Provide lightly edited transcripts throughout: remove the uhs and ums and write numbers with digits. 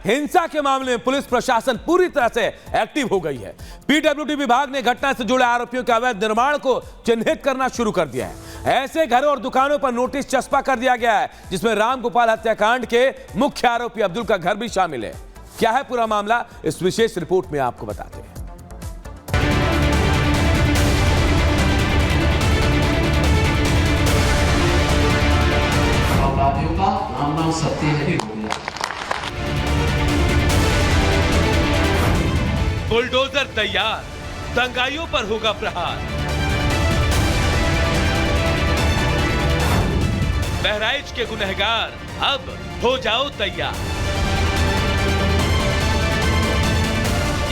हिंसा के मामले में पुलिस प्रशासन पूरी तरह से एक्टिव हो गई है। पीडब्ल्यूडी विभाग ने घटना से जुड़े आरोपियों के अवैध निर्माण को चिन्हित करना शुरू कर दिया है। ऐसे घरों और दुकानों पर नोटिस चस्पा कर दिया गया है, जिसमें रामगोपाल हत्याकांड के मुख्य आरोपी अब्दुल का घर भी शामिल है। क्या है पूरा मामला, इस विशेष रिपोर्ट में आपको बताते हैं। अपराधियों का नाम सत्य है हो गया। बुलडोजर तैयार, दंगाइयों पर होगा प्रहार। बहराइच के गुनहगार अब हो जाओ तैयार।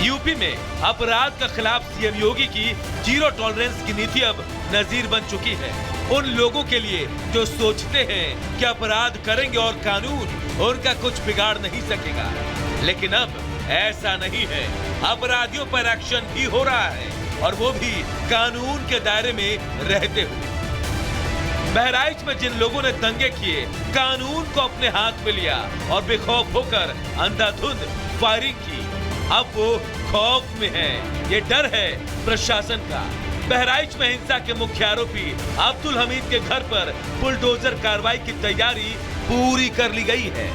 यूपी में अपराध के खिलाफ सीएम योगी की जीरो टॉलरेंस की नीति अब नजीर बन चुकी है। उन लोगों के लिए जो सोचते हैं कि अपराध करेंगे और कानून उनका कुछ बिगाड़ नहीं सकेगा, लेकिन अब ऐसा नहीं है। अपराधियों पर एक्शन भी हो रहा है, और वो भी कानून के दायरे में रहते हुए। बहराइच में जिन लोगों ने दंगे किए, कानून को अपने हाथ में लिया और बेखौफ होकर अंधाधुंध फायरिंग की, अब वो खौफ में है। ये डर है प्रशासन का। बहराइच में हिंसा के मुख्य आरोपी अब्दुल हमीद के घर पर बुलडोजर कार्रवाई की तैयारी पूरी कर ली गई है।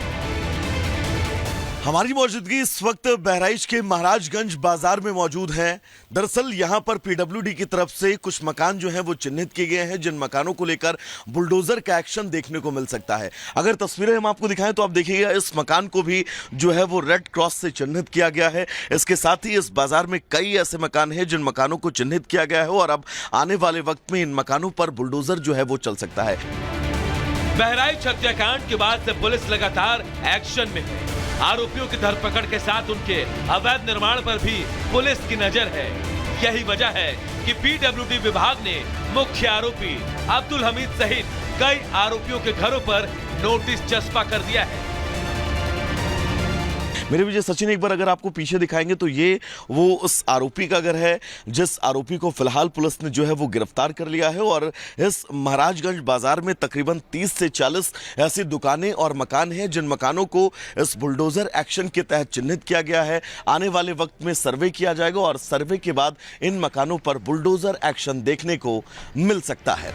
हमारी मौजूदगी इस वक्त बहराइच के महाराजगंज बाजार में मौजूद है। दरअसल यहां पर पीडब्ल्यूडी की तरफ से कुछ मकान जो हैं वो चिन्हित किए गए हैं, जिन मकानों को लेकर बुलडोजर का एक्शन देखने को मिल सकता है। अगर तस्वीरें हम आपको दिखाएं तो आप देखिएगा, इस मकान को भी जो है वो रेड क्रॉस से चिन्हित किया गया है। इसके साथ ही इस बाजार में कई ऐसे मकान हैं जिन मकानों को चिन्हित किया गया है, और अब आने वाले वक्त में इन मकानों पर बुलडोजर जो है वो चल सकता है। बहराइच हत्याकांड के बाद से पुलिस लगातार एक्शन में है। आरोपियों की धरपकड़ के साथ उनके अवैध निर्माण पर भी पुलिस की नजर है। यही वजह है कि पीडब्ल्यूडी विभाग ने मुख्य आरोपी अब्दुल हमीद सहित कई आरोपियों के घरों पर नोटिस चस्पा कर दिया है। मेरे विजय सचिन, एक बार अगर आपको पीछे दिखाएंगे तो ये वो उस आरोपी का घर है जिस आरोपी को फिलहाल पुलिस ने जो है वो गिरफ्तार कर लिया है। और इस महाराजगंज बाजार में तकरीबन 30 से 40 ऐसी दुकानें और मकान हैं जिन मकानों को इस बुलडोजर एक्शन के तहत चिन्हित किया गया है। आने वाले वक्त में सर्वे किया जाएगा और सर्वे के बाद इन मकानों पर बुलडोजर एक्शन देखने को मिल सकता है।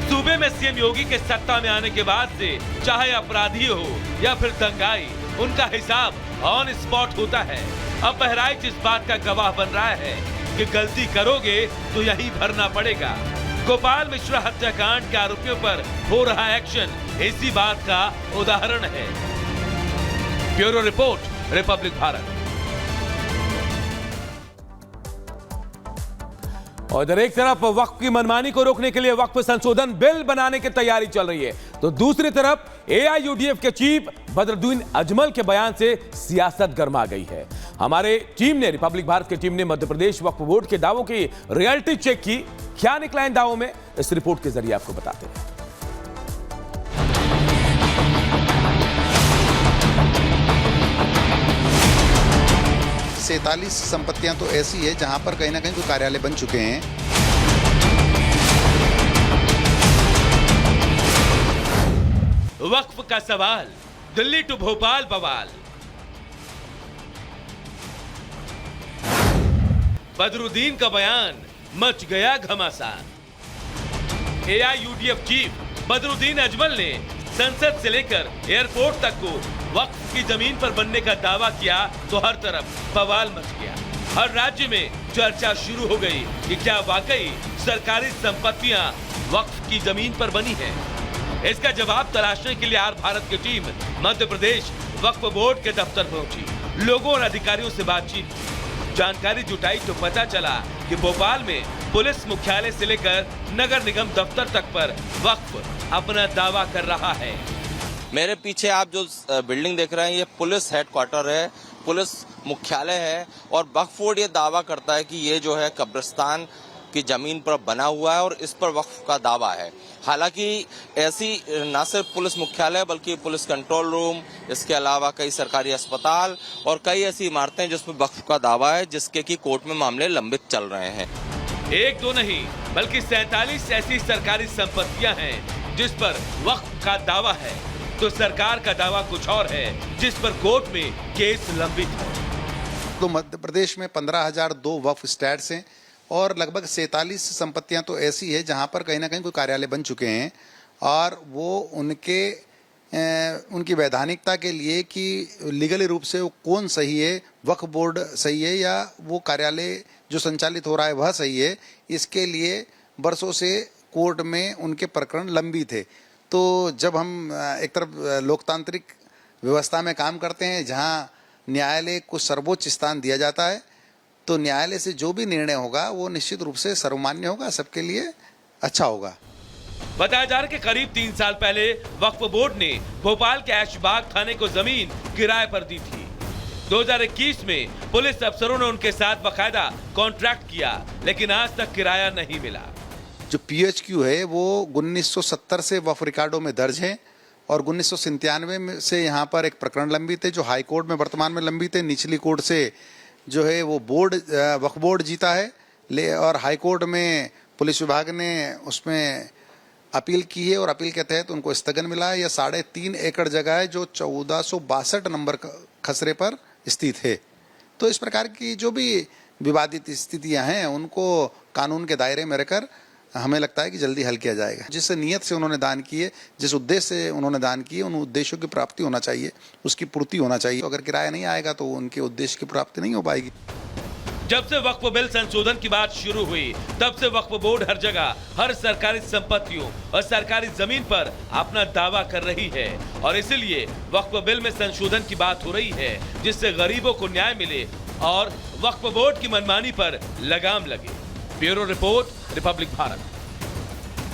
सूबे में सीएम योगी के सत्ता में आने के बाद से चाहे अपराधी हो या फिर दंगाई, उनका हिसाब ऑन स्पॉट होता है। अब बहराइच इस बात का गवाह बन रहा है कि गलती करोगे तो यही भरना पड़ेगा। गोपाल मिश्रा हत्याकांड के आरोपियों पर हो रहा एक्शन इसी बात का उदाहरण है। Bureau report, Republic Bharat. और इधर एक तरफ वक्फ की मनमानी को रोकने के लिए वक्फ संशोधन बिल बनाने की तैयारी चल रही है, तो दूसरी तरफ एआईयूडीएफ के चीफ बदरुद्दीन अजमल के बयान से सियासत गर्मा गई है। हमारे टीम ने, रिपब्लिक भारत की टीम ने मध्य प्रदेश वक्फ बोर्ड के दावों की रियलिटी चेक की। क्या निकला इन दावों में, इस रिपोर्ट के जरिए आपको बताते हैं। 47 संपत्तियां तो ऐसी है जहां पर कहीं ना कहीं तो कार्यालय बन चुके हैं। वक्फ का सवाल, दिल्ली टू भोपाल बवाल। बदरुद्दीन का बयान मच गया घमासान। एआईयूडीएफ चीफ बदरुद्दीन अजमल ने संसद से लेकर एयरपोर्ट तक को वक्फ की जमीन पर बनने का दावा किया तो हर तरफ बवाल मच गया। हर राज्य में चर्चा शुरू हो गई कि क्या वाकई सरकारी संपत्तियां वक्फ की जमीन पर बनी हैं। इसका जवाब तलाशने के लिए आर भारत की टीम मध्य प्रदेश वक्फ बोर्ड के दफ्तर पहुंची। लोगों और अधिकारियों से बातचीत, जानकारी जुटाई तो पता चला कि भोपाल में पुलिस मुख्यालय से लेकर नगर निगम दफ्तर तक पर वक्फ अपना दावा कर रहा है। मेरे पीछे आप जो बिल्डिंग देख रहे हैं, ये पुलिस हेडक्वार्टर है, पुलिस मुख्यालय है, और वक्फ बोर्ड ये दावा करता है कि ये जो है कब्रिस्तान की जमीन पर बना हुआ है और इस पर वक्फ का दावा है। हालांकि ऐसी न सिर्फ पुलिस मुख्यालय बल्कि पुलिस कंट्रोल रूम, इसके अलावा कई सरकारी अस्पताल और कई ऐसी इमारतें जिसमें वक्फ का दावा है, जिसके की कोर्ट में मामले लंबित चल रहे हैं। एक दो नहीं बल्कि 47 ऐसी सरकारी संपत्तियां हैं जिस पर वक्फ का दावा है। तो सरकार का दावा कुछ और है, जिस पर कोर्ट में केस लंबित है। तो मध्य प्रदेश में 15,002 वक्फ स्टैट्स हैं और लगभग 47 संपत्तियां तो ऐसी है जहां पर कहीं ना कहीं कोई कार्यालय बन चुके हैं और वो उनकी वैधानिकता के लिए कि लीगली रूप से वो कौन सही है, वक्फ बोर्ड सही है या वो कार्यालय जो संचालित हो रहा है वह सही है, इसके लिए वर्षों से कोर्ट में उनके प्रकरण लंबित थे। तो जब हम एक तरफ लोकतांत्रिक व्यवस्था में काम करते हैं जहां न्यायालय को सर्वोच्च स्थान दिया जाता है, तो न्यायालय से जो भी निर्णय होगा वो निश्चित रूप से सर्वमान्य होगा, सबके लिए अच्छा होगा। बताया जा रहा है कि करीब 3 साल पहले वक्फ बोर्ड ने भोपाल के ऐशबाग थाने को जमीन किराए पर दी थी। 2021 में पुलिस अफसरों ने उनके साथ बाकायदा कॉन्ट्रैक्ट किया, लेकिन आज तक किराया नहीं मिला। जो PHQ है वो 1970 से वक्फ रिकॉर्डों में दर्ज है और 1997 से यहाँ पर एक प्रकरण लंबित है जो हाई कोर्ट में वर्तमान में लंबित है। निचली कोर्ट से जो है वो वक्फ बोर्ड जीता है और हाई कोर्ट में पुलिस विभाग ने उसमें अपील की है और अपील के तहत उनको स्थगन मिला है। यह 3.5 एकड़ जगह है जो 1462 नंबर खसरे पर स्थित है। तो इस प्रकार की जो भी विवादित स्थितियां हैं उनको कानून के दायरे में रहकर हमें लगता है कि जल्दी हल किया जाएगा। जिस नीयत से उन्होंने दान किए, जिस उद्देश्य से उन्होंने दान किए, उन उद्देश्यों की प्राप्ति होना चाहिए, उसकी पूर्ति होना चाहिए। अगर किराया नहीं आएगा तो उनके उद्देश्य की प्राप्ति नहीं हो पाएगी। जब से वक्फ बिल संशोधन की बात शुरू हुई, तब से वक्फ बोर्ड हर जगह, हर सरकारी संपत्तियों और सरकारी जमीन पर अपना दावा कर रही है और इसलिए वक्फ बिल में संशोधन की बात हो रही है, जिससे गरीबों को न्याय मिले और वक्फ बोर्ड की मनमानी पर लगाम लगे। Bureau report, Republic Bharat.